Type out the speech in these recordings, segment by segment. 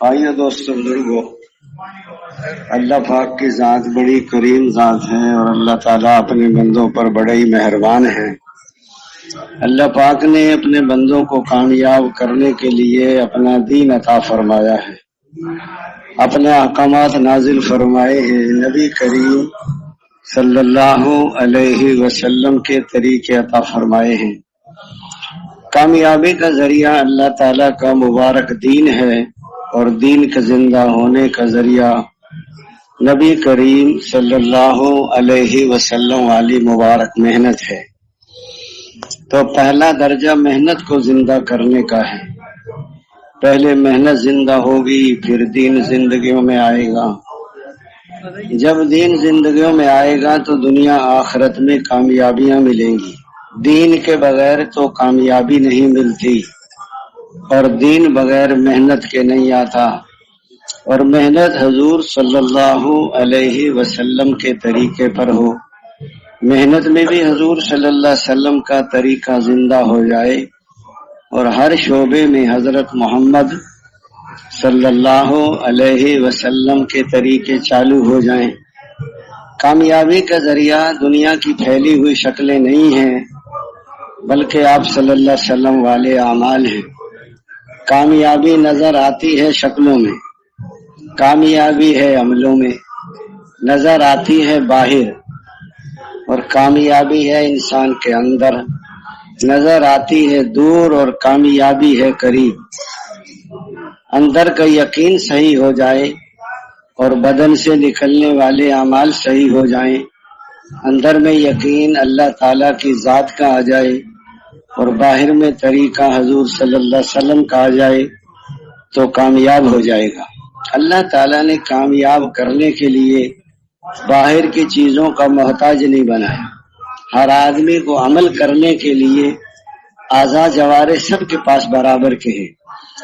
آئیے دوستو بزرگو، اللہ پاک کی ذات بڑی کریم ذات ہے اور اللہ تعالیٰ اپنے بندوں پر بڑے ہی مہربان ہے۔ اللہ پاک نے اپنے بندوں کو کامیاب کرنے کے لیے اپنا دین عطا فرمایا ہے، اپنے احکامات نازل فرمائے ہیں، نبی کریم صلی اللہ علیہ وسلم کے طریقے عطا فرمائے ہیں۔ کامیابی کا ذریعہ اللہ تعالیٰ کا مبارک دین ہے اور دین کے زندہ ہونے کا ذریعہ نبی کریم صلی اللہ علیہ وسلم والی مبارک محنت ہے۔ تو پہلا درجہ محنت کو زندہ کرنے کا ہے۔ پہلے محنت زندہ ہوگی، پھر دین زندگیوں میں آئے گا۔ جب دین زندگیوں میں آئے گا تو دنیا آخرت میں کامیابیاں ملیں گی۔ دین کے بغیر تو کامیابی نہیں ملتی، اور دین بغیر محنت کے نہیں آتا، اور محنت حضور صلی اللہ علیہ وسلم کے طریقے پر ہو۔ محنت میں بھی حضور صلی اللہ علیہ وسلم کا طریقہ زندہ ہو جائے اور ہر شعبے میں حضرت محمد صلی اللہ علیہ وسلم کے طریقے چالو ہو جائیں۔ کامیابی کا ذریعہ دنیا کی پھیلی ہوئی شکلیں نہیں ہیں، بلکہ آپ صلی اللہ علیہ وسلم والے اعمال ہیں۔ کامیابی نظر آتی ہے شکلوں میں، کامیابی ہے عملوں میں، نظر آتی ہے باہر، اور کامیابی ہے انسان کے اندر، نظر آتی ہے دور اور کامیابی ہے قریب۔ اندر کا یقین صحیح ہو جائے اور بدن سے نکلنے والے اعمال صحیح ہو جائیں، اندر میں یقین اللہ تعالیٰ کی ذات کا آ جائے اور باہر میں طریقہ حضور صلی اللہ علیہ وسلم کا آ جائے تو کامیاب ہو جائے گا۔ اللہ تعالیٰ نے کامیاب کرنے کے لیے باہر کی چیزوں کا محتاج نہیں بنایا۔ ہر آدمی کو عمل کرنے کے لیے اعضاء جوارح سب کے پاس برابر کے ہیں۔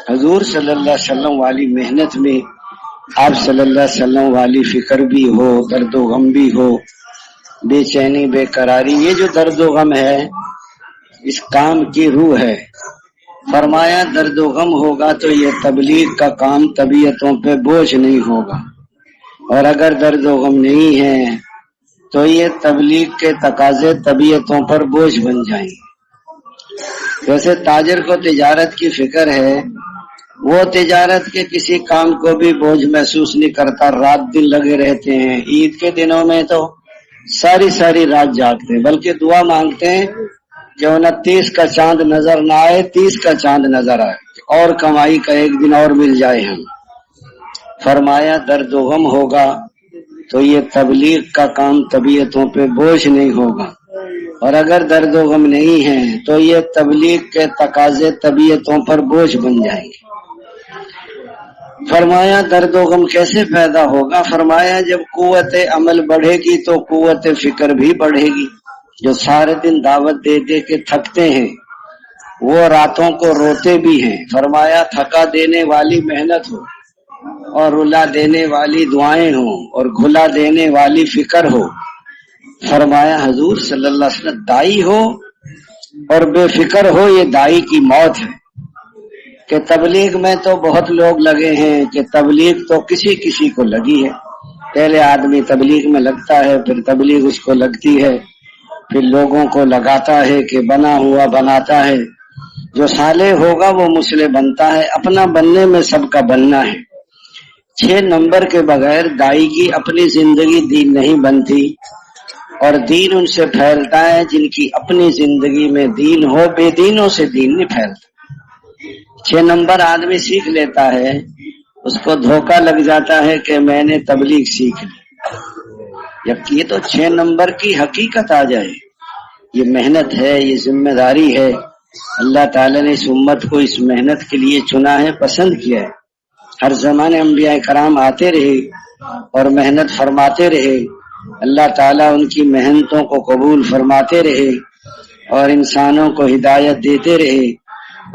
حضور صلی اللہ علیہ وسلم والی محنت میں آپ صلی اللہ علیہ وسلم والی فکر بھی ہو، درد و غم بھی ہو، بے چینی بے قراری، یہ جو درد و غم ہے اس کام کی روح ہے۔ فرمایا درد و غم ہوگا تو یہ تبلیغ کا کام طبیعتوں پہ بوجھ نہیں ہوگا، اور اگر درد و غم نہیں ہے تو یہ تبلیغ کے تقاضے طبیعتوں پر بوجھ بن جائیں گے۔ جیسے تاجر کو تجارت کی فکر ہے، وہ تجارت کے کسی کام کو بھی بوجھ محسوس نہیں کرتا، رات دن لگے رہتے ہیں۔ عید کے دنوں میں تو ساری ساری رات جاگتے ہیں، بلکہ دعا مانگتے ہیں کہ 29 کا چاند نظر نہ آئے، 30 کا چاند نظر آئے، اور کمائی کا ایک دن اور مل جائے ہم۔ فرمایا درد و غم ہوگا تو یہ تبلیغ کا کام طبیعتوں پہ بوجھ نہیں ہوگا، اور اگر درد و غم نہیں ہے تو یہ تبلیغ کے تقاضے طبیعتوں پر بوجھ بن جائیں گے۔ فرمایا درد و غم کیسے پیدا ہوگا؟ فرمایا جب قوت عمل بڑھے گی تو قوت فکر بھی بڑھے گی۔ جو سارے دن دعوت دے دے کے تھکتے ہیں وہ راتوں کو روتے بھی ہیں۔ فرمایا تھکا دینے والی محنت ہو اور رلا دینے والی دعائیں ہوں اور گھلا دینے والی فکر ہو۔ فرمایا حضور صلی اللہ علیہ وسلم دائی ہو اور بے فکر ہو، یہ دائی کی موت ہے۔ کہ تبلیغ میں تو بہت لوگ لگے ہیں، کہ تبلیغ تو کسی کسی کو لگی ہے۔ پہلے آدمی تبلیغ میں لگتا ہے، پھر تبلیغ اس کو لگتی ہے، پھر لوگوں کو لگاتا ہے کہ بنا ہوا بناتا ہے۔ جو صالح ہوگا وہ مسلح بنتا ہے، اپنا بننے میں سب کا بننا ہے۔ 6 نمبر کے بغیر دائی کی اپنی زندگی دین نہیں بنتی، اور دین ان سے پھیلتا ہے جن کی اپنی زندگی میں دین ہو، بے دینوں سے دین نہیں پھیلتا۔ 6 نمبر آدمی سیکھ لیتا ہے، اس کو دھوکہ لگ جاتا ہے کہ میں نے تبلیغ سیکھ لی، جبکہ یہ تو 6 نمبر کی حقیقت آ جائے۔ یہ محنت ہے، یہ ذمہ داری ہے۔ اللہ تعالیٰ نے اس امت کو اس محنت کے لیے چنا ہے، پسند کیا ہے۔ ہر زمانے انبیاء کرام آتے رہے اور محنت فرماتے رہے، اللہ تعالیٰ ان کی محنتوں کو قبول فرماتے رہے اور انسانوں کو ہدایت دیتے رہے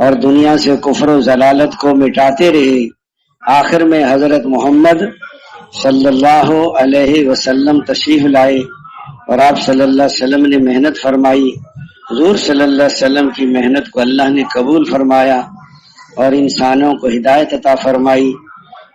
اور دنیا سے کفر و ضلالت کو مٹاتے رہے۔ آخر میں حضرت محمد صلی اللہ علیہ وسلم تشریف لائے اور آپ صلی اللہ علیہ وسلم نے محنت فرمائی۔ حضور صلی اللہ علیہ وسلم کی محنت کو اللہ نے قبول فرمایا اور انسانوں کو ہدایت عطا فرمائی۔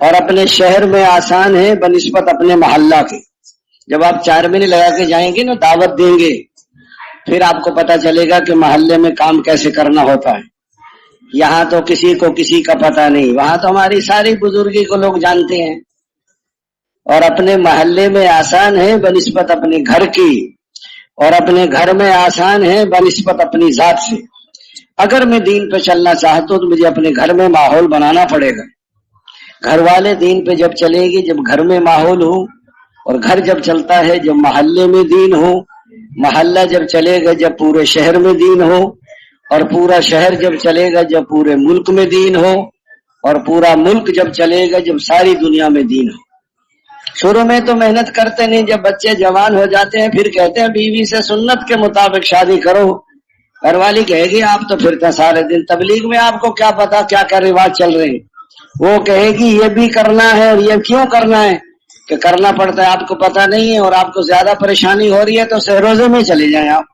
اور اپنے شہر میں آسان ہے بنسبت اپنے محلہ کے. جب آپ 4 مہینے لگا کے جائیں گے نا دعوت دیں گے, پھر آپ کو پتا چلے گا کہ محلے میں کام کیسے کرنا ہوتا ہے. یہاں تو کسی کو کسی کا پتا نہیں, وہاں تو ہماری ساری بزرگی کو لوگ جانتے ہیں. اور اپنے محلے میں آسان ہے بنسبت اپنے گھر کی, اور اپنے گھر میں آسان ہے بنسبت اپنی ذات سے. اگر میں دین پہ چلنا چاہتا ہوں تو مجھے اپنے گھر میں ماحول بنانا پڑے گا. گھر والے دین پہ جب چلیں گے جب گھر میں ماحول ہو, اور گھر جب چلتا ہے جب محلے میں دین ہو, محلہ جب چلے گا جب پورے شہر میں دین ہو, اور پورا شہر جب چلے گا جب پورے ملک میں دین ہو, اور پورا ملک جب چلے گا جب ساری دنیا میں دین ہو. شروع میں تو محنت کرتے نہیں, جب بچے جوان ہو جاتے ہیں پھر کہتے ہیں بیوی سے سنت کے مطابق شادی کرو. گھر والی کہے گی آپ تو پھرتے ہیں سارے دن تبلیغ میں, آپ کو کیا پتا کیا کیا رواج چل رہے ہیں. وہ کہے گی یہ بھی کرنا ہے, اور یہ کیوں کرنا ہے کہ کرنا پڑتا ہے, آپ کو پتا نہیں ہے اور آپ کو زیادہ پریشانی ہو رہی ہے تو سہروزے میں چلے جائیں, آپ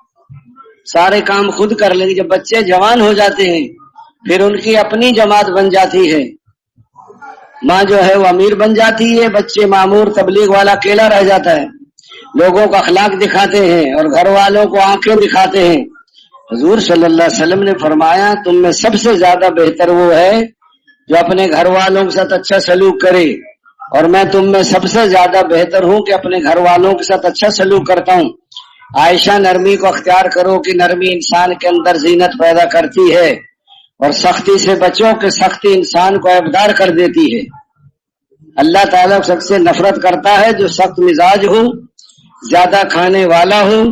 سارے کام خود کر لیں گے. جب بچے جوان ہو جاتے ہیں پھر ان کی اپنی جماعت بن جاتی ہے, ماں جو ہے وہ امیر بن جاتی ہے, بچے معمور تبلیغ والا اکیلا رہ جاتا ہے. لوگوں کو اخلاق دکھاتے ہیں اور گھر والوں کو آنکھیں دکھاتے ہیں. حضور صلی اللہ علیہ وسلم نے فرمایا تم میں سب سے زیادہ بہتر وہ ہے جو اپنے گھر والوں کے ساتھ اچھا سلوک کرے, اور میں تم میں سب سے زیادہ بہتر ہوں کہ اپنے گھر والوں کے ساتھ اچھا سلوک کرتا ہوں. عائشہ نرمی کو اختیار کرو کہ نرمی انسان کے اندر زینت پیدا کرتی ہے, اور سختی سے بچو کہ سختی انسان کو عیبدار کر دیتی ہے. اللہ تعالیٰ سب سے نفرت کرتا ہے جو سخت مزاج ہو, زیادہ کھانے والا ہو,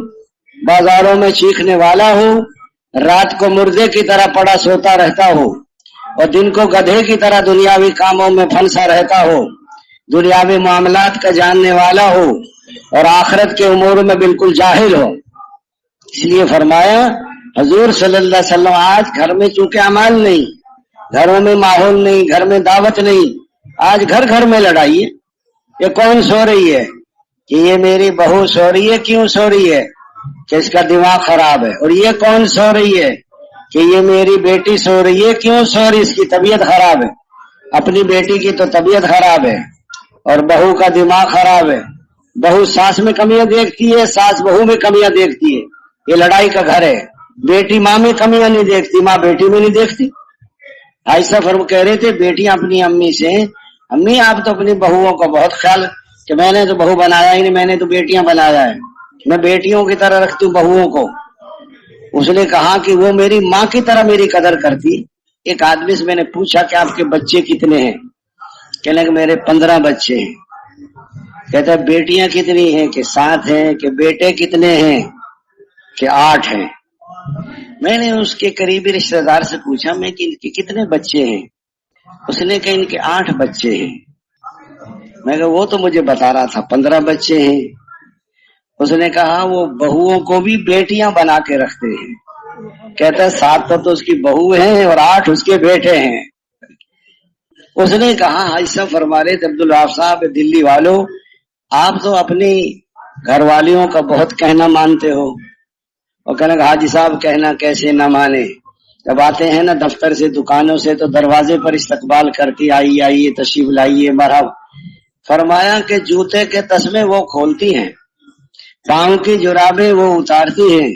بازاروں میں چیخنے والا ہو, رات کو مردے کی طرح پڑا سوتا رہتا ہو, اور دن کو گدھے کی طرح دنیاوی کاموں میں پھنسا رہتا ہو, دنیاوی معاملات کا جاننے والا ہو, اور آخرت کے امور میں بالکل جاہل ہو. اس لیے فرمایا حضور صلی اللہ علیہ وسلم آج گھر میں چونکہ امان نہیں, گھروں میں ماحول نہیں, گھر میں دعوت نہیں, آج گھر گھر میں لڑائی ہے. یہ کون سو رہی ہے کہ یہ میری بہو سو رہی ہے, کیوں سو رہی ہے کہ اس کا دماغ خراب ہے, اور یہ کون سو رہی ہے کہ یہ میری بیٹی سو رہی ہے, کیوں سو رہی, اس کی طبیعت خراب ہے. اپنی بیٹی کی تو طبیعت خراب ہے اور بہو کا دماغ خراب ہے. بہو ساس میں کمیاں دیکھتی ہے, ساس بہو میں کمیاں دیکھتی ہے. یہ لڑائی کا گھر ہے. بیٹی ماں میں کمیاں نہیں دیکھتی, ماں بیٹی میں نہیں دیکھتی. عائشہ فرم کہہ رہے تھے بیٹیاں اپنی امی سے, امی آپ تو اپنی بہوؤں کا بہت خیال, کہ میں نے تو بہو بنایا ہی نہیں, میں نے تو بیٹیاں بنایا ہے, میں بیٹیوں کی طرح رکھتی ہوں بہوؤں کو. اس نے کہا کہ وہ میری ماں کی طرح میری قدر کرتی. ایک آدمی سے میں نے پوچھا کہ آپ کے بچے کتنے ہیں, کہنے کہ میرے 15 بچے ہیں. کہتا ہے بیٹیاں کتنی ہیں کہ 7 ہیں, کہ بیٹے کتنے ہیں کہ 8 ہیں. میں نے اس کے قریبی رشتہ دار سے پوچھا میں کہ ان کے کتنے بچے ہیں, اس نے کہا ان کے 8 بچے ہیں. میں کہا وہ تو مجھے بتا رہا تھا 15 بچے ہیں. اس نے کہا وہ بہوؤں کو بھی بیٹیاں بنا کے رکھتے ہیں. کہتا ہے 7 تو اس کی بہو ہیں اور 8 اس کے بیٹے ہیں. اس نے کہا ایسا فرما رہے تھے عبداللہ صاحب دلی والوں, آپ تو اپنی گھر والیوں کا بہت کہنا مانتے ہو. اور کہنے کہ حاجی صاحب کہنا کیسے نہ مانے, جب آتے ہیں نا دفتر سے دکانوں سے تو دروازے پر استقبال کرتی, آئیے آئیے تشریف لائیے مرحبا. فرمایا کہ جوتے کے تسمے وہ کھولتی ہیں, پاؤں کی جرابیں وہ اتارتی ہیں,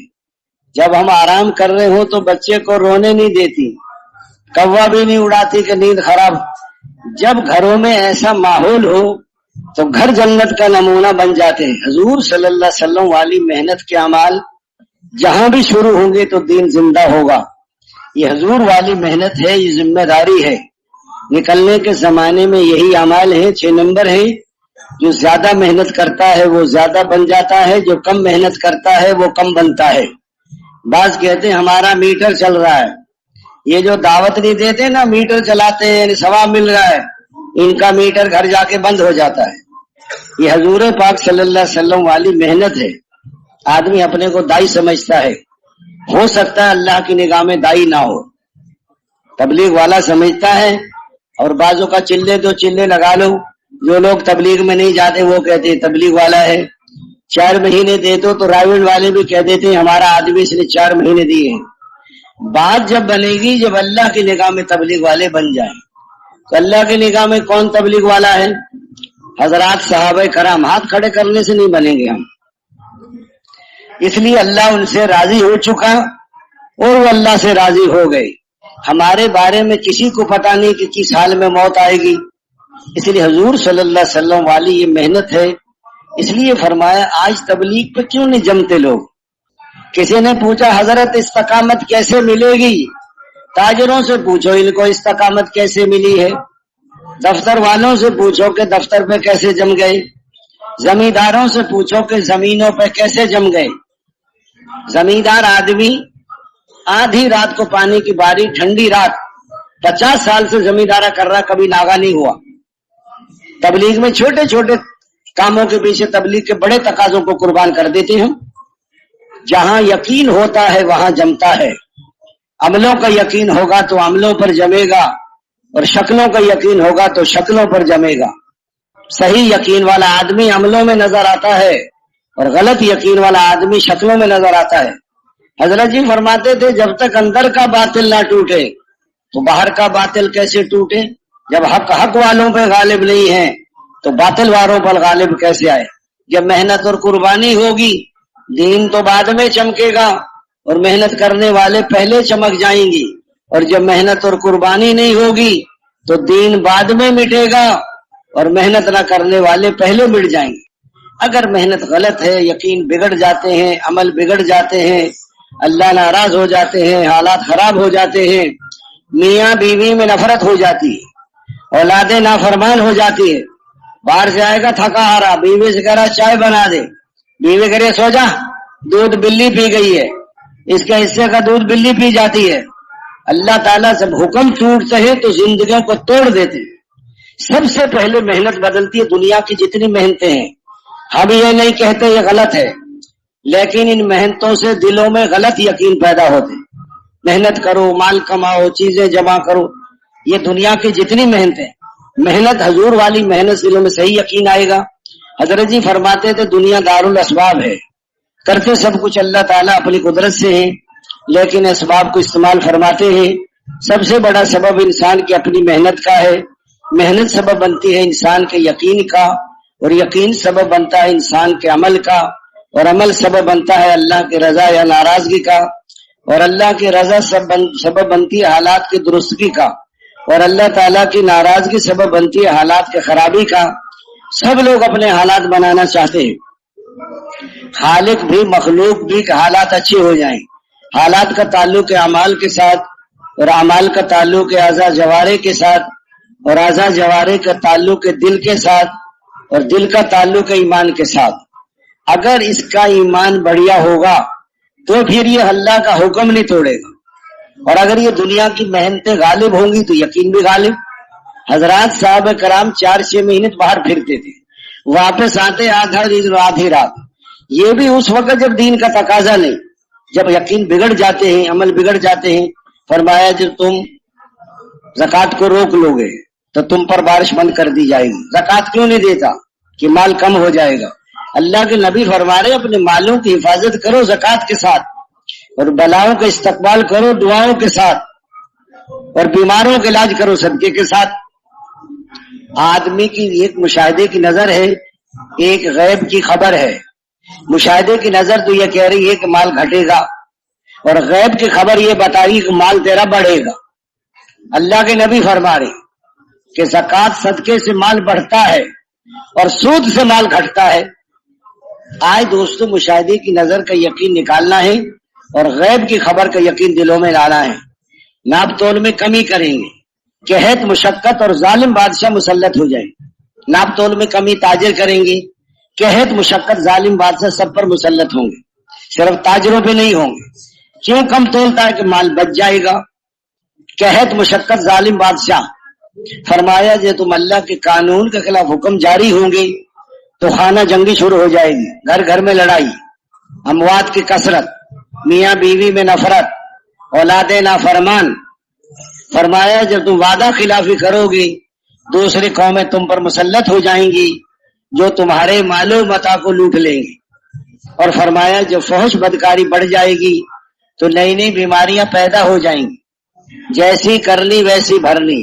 جب ہم آرام کر رہے ہوں تو بچے کو رونے نہیں دیتی, کوا بھی نہیں اڑاتی کہ نیند خراب. جب گھروں میں ایسا ماحول ہو تو گھر جنت کا نمونہ بن جاتے ہیں. حضور صلی اللہ علیہ وسلم والی محنت کے اعمال جہاں بھی شروع ہوں گے تو دین زندہ ہوگا. یہ حضور والی محنت ہے, یہ ذمہ داری ہے. نکلنے کے زمانے میں یہی اعمال ہیں, 6 نمبر ہیں. جو زیادہ محنت کرتا ہے وہ زیادہ بن جاتا ہے, جو کم محنت کرتا ہے وہ کم بنتا ہے. بعض کہتے ہیں ہمارا میٹر چل رہا ہے, یہ جو دعوت نہیں دیتے نا میٹر چلاتے ہیں یعنی ثواب مل رہا ہے, ان کا میٹر گھر جا کے بند ہو جاتا ہے. یہ حضور پاک صلی اللہ علیہ وسلم والی محنت ہے. آدمی اپنے کو دائی سمجھتا ہے, ہو سکتا ہے اللہ کی نگاہ میں دائی نہ ہو, تبلیغ والا سمجھتا ہے. اور بعضوں کا چلے 2 چلے لگا لو, جو لوگ تبلیغ میں نہیں جاتے وہ کہتے ہیں تبلیغ والا ہے. 4 مہینے دے دو تو رائیوڈ والے بھی کہہ دیتے ہیں ہمارا آدمی اس نے 4 مہینے دیے ہیں. بات جب بنے گی جب اللہ کی نگاہ میں تبلیغ والے بن جائیں, تو اللہ کی نگاہ میں کون تبلیغ والا ہے؟ حضرات صحابہ کرام، ہاتھ کھڑے کرنے سے نہیں بنیں گے ہم. اس لیے اللہ ان سے راضی ہو چکا اور وہ اللہ سے راضی ہو گئے. ہمارے بارے میں کسی کو پتا نہیں کہ کس حال میں موت آئے گی. اس لیے حضور صلی اللہ علیہ وسلم والی یہ محنت ہے. اس لیے فرمایا آج تبلیغ پہ کیوں نہیں جمتے لوگ. کسی نے پوچھا حضرت استقامت کیسے ملے گی؟ تاجروں سے پوچھو ان کو استقامت کیسے ملی ہے. دفتر والوں سے پوچھو کہ دفتر پہ کیسے جم گئے. زمینداروں سے پوچھو کہ زمینوں پہ کیسے جم گئے. زمیندار آدمی آدھی رات کو پانی کی باری، ٹھنڈی رات، 50 سال سے زمیندارہ کر رہا، کبھی ناغا نہیں ہوا. تبلیغ میں چھوٹے چھوٹے کاموں کے پیچھے تبلیغ کے بڑے تقاضوں کو قربان کر دیتے ہیں. جہاں یقین ہوتا ہے وہاں جمتا ہے. عملوں کا یقین ہوگا تو عملوں پر جمے گا، اور شکلوں کا یقین ہوگا تو شکلوں پر جمے گا. صحیح یقین والا آدمی عملوں میں نظر آتا ہے اور غلط یقین والا آدمی شکلوں میں نظر آتا ہے. حضرت جی فرماتے تھے جب تک اندر کا باطل نہ ٹوٹے تو باہر کا باطل کیسے ٹوٹے. جب حق والوں پہ غالب نہیں ہے تو باطل والوں پر غالب کیسے آئے. جب محنت اور قربانی ہوگی دین تو بعد میں چمکے گا، اور محنت کرنے والے پہلے چمک جائیں گی. اور جب محنت اور قربانی نہیں ہوگی تو دین بعد میں مٹے گا اور محنت نہ کرنے والے پہلے مٹ جائیں گے. اگر محنت غلط ہے یقین بگڑ جاتے ہیں، عمل بگڑ جاتے ہیں، اللہ ناراض ہو جاتے ہیں، حالات خراب ہو جاتے ہیں. میاں بیوی میں نفرت ہو جاتی ہے، اولادیں نافرمان ہو جاتی ہے. باہر سے آئے گا تھکا ہارا، بیوی سے کہہ رہا چائے بنا دے، بیوی کہہ رہی سو جا، دودھ بلی پی گئی ہے، اس کے حصے کا دودھ بلی پی جاتی ہے. اللہ تعالیٰ جب حکم ٹوٹتے ہیں تو زندگیوں کو توڑ دیتے ہیں. سب سے پہلے محنت بدلتی ہے. دنیا کی جتنی محنتیں ہیں، ہم یہ نہیں کہتے یہ غلط ہے، لیکن ان محنتوں سے دلوں میں غلط یقین پیدا ہوتے. محنت کرو، مال کماؤ، چیزیں جمع کرو، یہ دنیا کی جتنی محنتیں، محنت حضور والی محنت دلوں میں صحیح یقین آئے گا. حضرت جی فرماتے تھے دنیا دارالاسباب ہے، کرتے سب کچھ اللہ تعالیٰ اپنی قدرت سے ہیں، لیکن اسباب کو استعمال فرماتے ہیں. سب سے بڑا سبب انسان کی اپنی محنت کا ہے. محنت سبب بنتی ہے انسان کے یقین کا، اور یقین سبب بنتا ہے انسان کے عمل کا، اور عمل سبب بنتا ہے اللہ کی رضا یا ناراضگی کا، اور اللہ کی رضا سبب بنتی ہے حالات کی درستگی کا، اور اللہ تعالیٰ کی ناراضگی سبب بنتی ہے حالات کے خرابی کا. سب لوگ اپنے حالات بنانا چاہتے ہیں، خالق بھی مخلوق بھی کہ حالات اچھے ہو جائیں. حالات کا تعلق اعمال کے ساتھ، اور اعمال کا تعلق اعضاء جوارح کے ساتھ، اور اعضاء جوارح کا تعلق دل کے ساتھ، اور دل کا تعلق ایمان کے ساتھ. اگر اس کا ایمان بڑھیا ہوگا تو پھر یہ اللہ کا حکم نہیں توڑے گا، اور اگر یہ دنیا کی محنتیں غالب ہوں گی تو یقین بھی غالب. حضرات صاحب کرام 4-6 مہینے باہر پھرتے تھے، واپس آتے آدھا دن آدھی رات. یہ بھی اس وقت جب دین کا تقاضا نہیں، جب یقین بگڑ جاتے ہیں، عمل بگڑ جاتے ہیں. فرمایا جب تم زکوٰۃ کو روک لو گے تو تم پر بارش بند کر دی جائے گی. زکوٰۃ کیوں نہیں دیتا؟ کہ مال کم ہو جائے گا. اللہ کے نبی فرما رہے اپنے مالوں کی حفاظت کرو زکوٰۃ کے ساتھ، اور بلاؤں کا استقبال کرو دعاؤں کے ساتھ، اور بیماروں کا علاج کرو صدقے کے ساتھ. آدمی کی ایک مشاہدے کی نظر ہے، ایک غیب کی خبر ہے. مشاہدے کی نظر تو یہ کہہ رہی ہے کہ مال گھٹے گا، اور غیب کی خبر یہ بتا رہی کہ مال تیرا بڑھے گا. اللہ کے نبی فرما رہے کہ زکوٰۃ صدقے سے مال بڑھتا ہے اور سود سے مال گھٹتا ہے. آج دوستو مشاہدے کی نظر کا یقین نکالنا ہے اور غیب کی خبر کا یقین دلوں میں لانا ہے. ناپ تول میں کمی کریں گے، قحط مشقت اور ظالم بادشاہ مسلط ہو جائیں. ناپ تول میں کمی تاجر کریں گے، قحط مشقت ظالم بادشاہ سب پر مسلط ہوں گے، صرف تاجروں پہ نہیں ہوں گے. کیوں کم تولتا ہے کہ مال بچ جائے گا. قحط مشقت ظالم بادشاہ. فرمایا جو تم اللہ کے قانون کے خلاف حکم جاری ہوں گے تو خانہ جنگی شروع ہو جائے گی، گھر گھر میں لڑائی، اموات کی کثرت، میاں بیوی میں نفرت، اولادیں نافرمان. فرمایا جب تم وعدہ خلافی کرو گے دوسری قومیں تم پر مسلط ہو جائیں گی جو تمہارے مال و متاع کو لوٹ لیں گے. اور فرمایا جب فحش بدکاری بڑھ جائے گی تو نئی نئی بیماریاں پیدا ہو جائیں گی، جیسی کرنی ویسی بھرنی.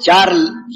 4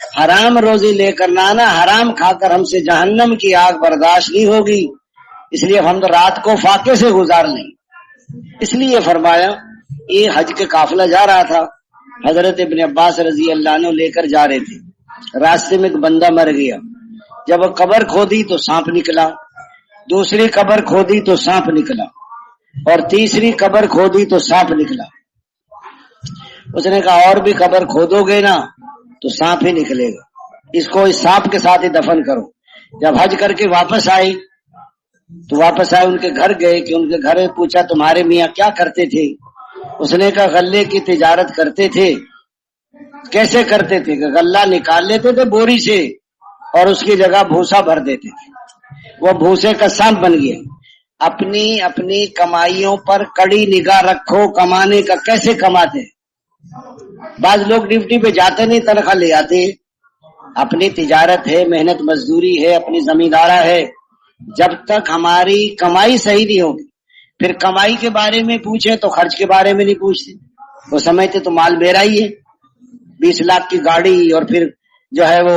حرام روزی لے کر نانا، حرام کھا کر ہم سے جہنم کی آگ برداشت نہیں ہوگی، اس لیے ہم تو رات کو فاقے سے گزار لیں۔ اس لیے فرمایا یہ حج کے قافلہ جا رہا تھا، حضرت ابن عباس رضی اللہ عنہ لے کر جا رہے تھے، راستے میں ایک بندہ مر گیا، جب وہ قبر کھودی تو سانپ نکلا، دوسری قبر کھودی تو سانپ نکلا، اور تیسری قبر کھودی تو سانپ نکلا۔ اس نے کہا اور بھی قبر کھودو گے نا تو سانپ ہی نکلے گا، اس کو اس سانپ کے ساتھ ہی دفن کرو۔ جب حج کر کے واپس آئے تو ان کے گھر گئے کہ ان کے گھر میں پوچھا تمہارے میاں کیا کرتے تھے؟ اس نے کہا غلے کی تجارت کرتے تھے۔ کیسے کرتے تھے؟ کہ غلہ نکال لیتے تھے بوری سے اور اس کی جگہ بھوسا بھر دیتے تھے، وہ بھوسے کا سانپ بن گیا۔ اپنی کمائیوں پر کڑی نگاہ رکھو، کمانے کا کیسے کماتے۔ بعض لوگ ڈیوٹی پہ جاتے نہیں، تنخواہ لے آتے، اپنی تجارت ہے، محنت مزدوری ہے، اپنی زمیندارہ ہے۔ جب تک ہماری کمائی صحیح نہیں ہوگی، پھر کمائی کے بارے میں پوچھے تو خرچ کے بارے میں نہیں پوچھتے، وہ سمجھتے تو مال میرا ہی ہے۔ 20 لاکھ کی گاڑی اور پھر جو ہے وہ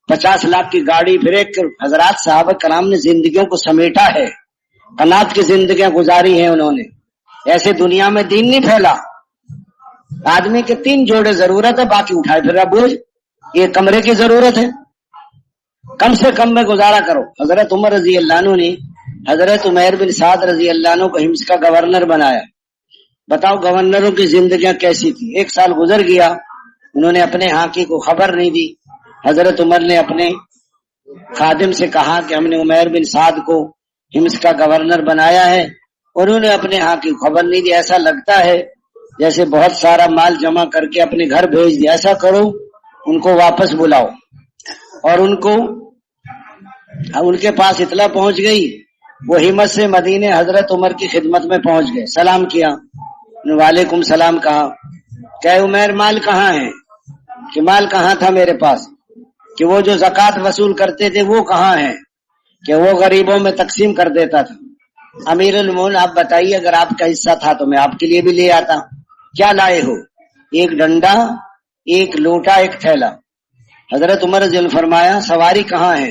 50 لاکھ کی گاڑی، پھر ایک حضرات صحابہ کرام نے زندگیوں کو سمیٹا ہے، قناعت کی زندگیاں گزاری ہیں انہوں نے، ایسے دنیا میں دین نہیں پھیلا۔ آدمی کے 3 جوڑے ضرورت ہے، باقی اٹھائے پھر بوجھ، یہ کمرے کی ضرورت ہے، کم سے کم میں گزارا کرو۔ حضرت عمر رضی اللہ عنہ نے حضرت عمیر بن سعد رضی اللہ عنہ کو ہمس کا گورنر بنایا۔ بتاؤ گورنروں کی زندگیاں کیسی تھی۔ 1 سال گزر گیا، انہوں نے اپنے حاکی کو خبر نہیں دی۔ حضرت عمر نے اپنے خادم سے کہا کہ ہم نے عمیر بن سعد کو ہمس کا گورنر بنایا ہے، اور انہوں نے اپنے حاکی کو خبر نہیں دی۔ ایسا لگتا ہے جیسے بہت سارا مال جمع کر کے اپنے گھر بھیج دیا۔ ایسا کرو ان کو واپس بلاؤ، اور ان کے پاس اطلاع پہنچ گئی، وہ ہمت سے مدینے حضرت عمر کی خدمت میں پہنچ گئے، سلام کیا، وعلیکم سلام کہا، کہ عمیر مال کہاں ہے؟ کہ مال کہاں تھا میرے پاس؟ کہ وہ جو زکوٰۃ وصول کرتے تھے وہ کہاں ہے؟ کہ وہ غریبوں میں تقسیم کر دیتا تھا۔ امیر المومنین آپ بتائیے، اگر آپ کا حصہ تھا تو میں آپ کے لیے بھی لے آتا۔ کیا لائے ہو؟ 1 ڈنڈا، 1 لوٹا، 1 تھیلا۔ حضرت عمر رضی اللہ عنہ فرمایا سواری کہاں ہے؟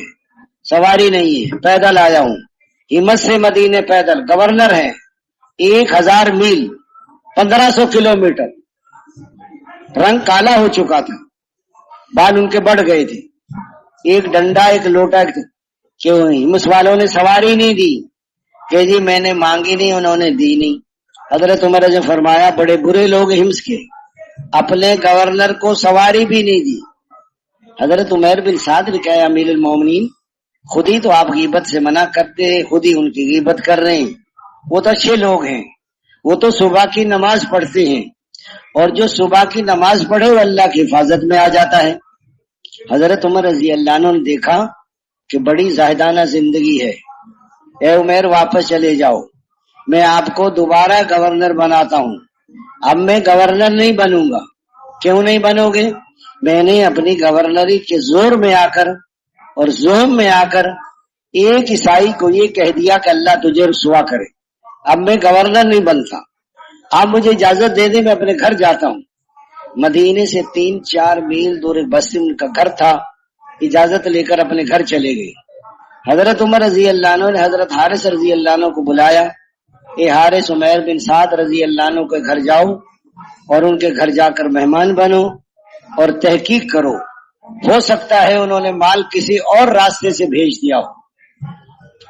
سواری نہیں ہے، پیدل آیا ہوں، ہمت سے مدینے پیدل، گورنر ہے، 1000 میل، 1500 کلومیٹر۔ رنگ کالا ہو چکا تھا، بال ان کے بڑھ گئے تھے۔ 1 ڈنڈا، 1 لوٹا، کیوں ہمس والوں نے سواری نہیں دی؟ کہ جی میں نے مانگی نہیں، انہوں نے دی نہیں۔ حضرت عمر نے فرمایا بڑے برے لوگ ہمس کے، اپنے گورنر کو سواری بھی نہیں دی۔ حضرت عمیر بن سعد نے کہا امیر المومنین خود ہی تو آپ غیبت سے منع کرتے ہیں، خود ہی ان کی غیبت کر رہے ہیں۔ وہ تو اچھے لوگ ہیں، وہ تو صبح کی نماز پڑھتے ہیں، اور جو صبح کی نماز پڑھے وہ اللہ کی حفاظت میں آ جاتا ہے۔ حضرت عمر رضی اللہ عنہ نے دیکھا کہ بڑی زاہدانہ زندگی ہے، اے عمیر واپس چلے جاؤ، میں آپ کو دوبارہ گورنر بناتا ہوں۔ اب میں گورنر نہیں بنوں گا۔ کیوں نہیں بنو گے؟ میں نے اپنی گورنری کے زور میں آ کر اور زوم میں آ کر ایک عیسائی کو یہ کہہ دیا کہ اللہ تجھے رسوا کرے، اب میں گورنر نہیں بنتا، آپ مجھے اجازت دے دیں، میں اپنے گھر جاتا ہوں۔ مدینے سے 3-4 میل دور ایک بستی ان کا گھر تھا، اجازت لے کر اپنے گھر چلے گئے۔ حضرت عمر رضی اللہ عنہ نے حضرت حارث رضی اللہ عنہ کو بلایا، اے حارث عمیر بن سعد رضی اللہ عنہ کے گھر جاؤ اور ان کے گھر جا کر مہمان بنو اور تحقیق کرو، ہو سکتا ہے انہوں نے مال کسی اور راستے سے بھیج دیا ہو۔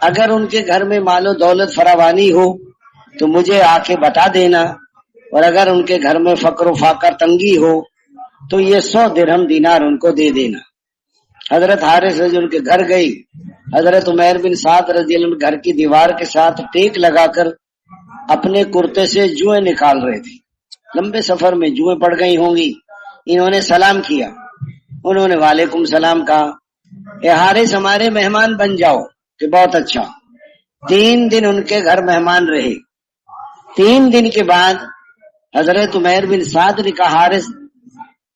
اگر ان کے گھر میں مال و دولت فراوانی ہو تو مجھے آ کے بتا دینا، اور اگر ان کے گھر میں فقر و فاقہ تنگی ہو تو یہ 100 درہم دینار ان کو دے دینا۔ حضرت حارث رضی ان کے گھر گئی، حضرت عمیر بن سعد رضی اللہ عنہ گھر کی دیوار کے ساتھ ٹیک لگا کر اپنے کرتے سے جوئیں نکال رہے تھے۔ لمبے سفر میں جوئیں پڑ گئی ہوں گی، انہوں نے سلام کیا، انہوں نے وعلیکم سلام کہا، اے حارث ہمارے مہمان بن جاؤ، کہ بہت اچھا۔ 3 دن ان کے گھر مہمان رہے۔ 3 دن کے بعد حضرت عمیر بن سعد نے کہا حارث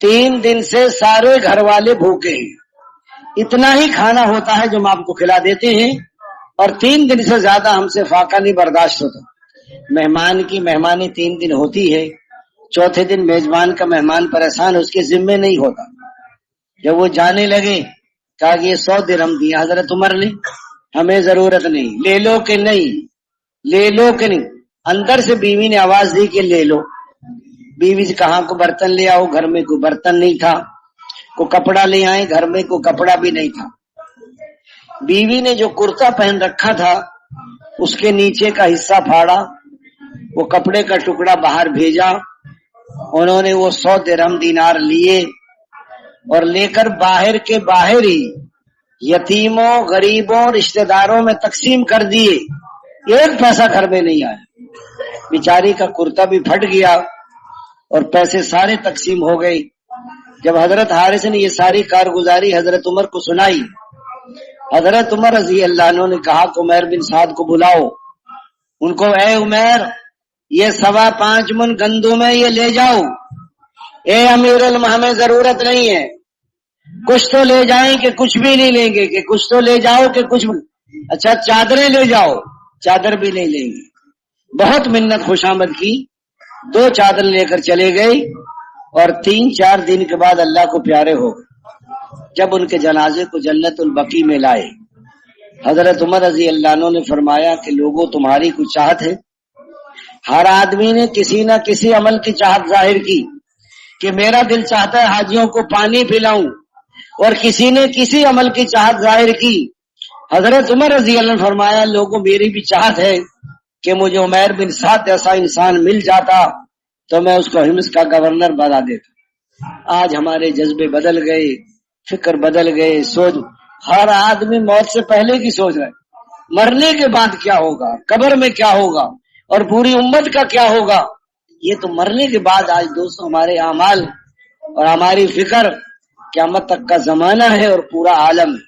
3 دن سے سارے گھر والے بھوکے ہیں، اتنا ہی کھانا ہوتا ہے جو ہم آپ کو کھلا دیتے ہیں، اور 3 دن سے زیادہ ہم سے فاقہ نہیں برداشت ہوتا۔ مہمان کی مہمانی 3 دن ہوتی ہے، 4تھے دن میزبان کا مہمان پر احسان اس کے ذمے نہیں ہوتا، جب وہ جانے لگے کہا کہ یہ 100 درہم دیا حضرت عمر نے، ہمیں ضرورت نہیں، لے لو کہ نہیں، لے لو کہ نہیں۔ اندر سے بیوی نے آواز دی کہ لے لو۔ بیوی سے کہاں کو برتن لے آؤ، گھر میں کوئی برتن نہیں تھا، کو کپڑا لے آئے، گھر میں کوئی کپڑا بھی نہیں تھا۔ بیوی نے جو کرتا پہن رکھا تھا اس کے نیچے کا حصہ پھاڑا، وہ کپڑے کا ٹکڑا باہر بھیجا، انہوں نے وہ 100 درہم دینار لیے اور لے کر باہر کے باہر ہی یتیموں، غریبوں، رشتہ داروں میں تقسیم کر دیے، ایک پیسہ گھر میں نہیں آیا۔ بیچاری کا کرتا بھی پھٹ گیا اور پیسے سارے تقسیم ہو گئے۔ جب حضرت حارث نے یہ ساری کارگزاری حضرت عمر کو سنائی، حضرت عمر رضی اللہ عنہ نے کہا کہ عمیر بن سعد کو بلاؤ، ان کو اے عمیر یہ 5.25 من گندم ہے، یہ لے جاؤ۔ اے امیر المومنین ہمیں ضرورت نہیں ہے، کچھ تو لے جائیں کہ کچھ بھی نہیں لیں گے، کہ کچھ تو لے جاؤ کہ کچھ بھی۔ اچھا چادریں لے جاؤ، چادر بھی نہیں لیں گے۔ بہت منت خوشامد کی، 2 چادر لے کر چلے گئے اور 3-4 دن کے بعد اللہ کو پیارے ہو گئے۔ جب ان کے جنازے کو جنت البقیع میں لائے، حضرت عمر رضی اللہ عنہ نے فرمایا کہ لوگوں تمہاری کوئی چاہت ہے؟ ہر آدمی نے کسی نہ کسی عمل کی چاہت ظاہر کی کہ میرا دل چاہتا ہے حاجیوں کو پانی پلاؤں، اور کسی نے کسی عمل کی چاہت ظاہر کی۔ حضرت عمر رضی اللہ عنہ نے فرمایا لوگوں میری بھی چاہت ہے کہ مجھے عمیر بن سعد ایسا انسان مل جاتا تو میں اس کو حمص کا گورنر بنا دیتا۔ آج ہمارے جذبے بدل گئے، فکر بدل گئے، سوچ ہر آدمی موت سے پہلے کی سوچ رہا ہے، مرنے کے بعد کیا ہوگا، قبر میں کیا ہوگا، اور پوری امت کا کیا ہوگا۔ یہ تو مرنے کے بعد آج دوستوں ہمارے اعمال اور ہماری فکر قیامت تک کا زمانہ ہے اور پورا عالم ہے۔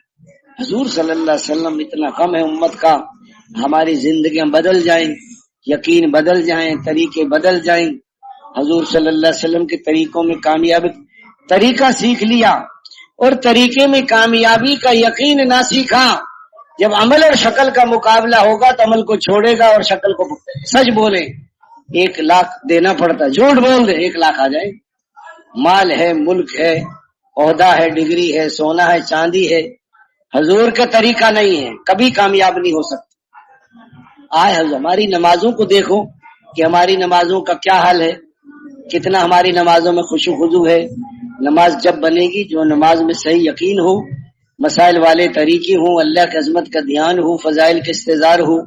حضور صلی اللہ علیہ وسلم اتنا کم ہے امت کا، ہماری زندگیاں بدل جائیں، یقین بدل جائیں، طریقے بدل جائیں۔ حضور صلی اللہ علیہ وسلم کے طریقوں میں کامیابی طریقہ سیکھ لیا اور طریقے میں کامیابی کا یقین نہ سیکھا۔ جب عمل اور شکل کا مقابلہ ہوگا تو عمل کو چھوڑے گا اور شکل کو سچ بولے 1 لاکھ دینا پڑتا، جھوٹ بول دے 1 لاکھ آ جائے۔ مال ہے، ملک ہے، عہدہ ہے، ڈگری ہے، سونا ہے، چاندی ہے، حضور کا طریقہ نہیں ہے، کبھی کامیاب نہیں ہو سکتا۔ آئے ہماری نمازوں کو دیکھو کہ ہماری نمازوں کا کیا حال ہے، کتنا ہماری نمازوں میں خشوع خضوع ہے۔ نماز جب بنے گی جو نماز میں صحیح یقین ہو، مسائل والے طریقے ہوں، اللہ کی عظمت کا دھیان ہو، فضائل کا استحضار ہو،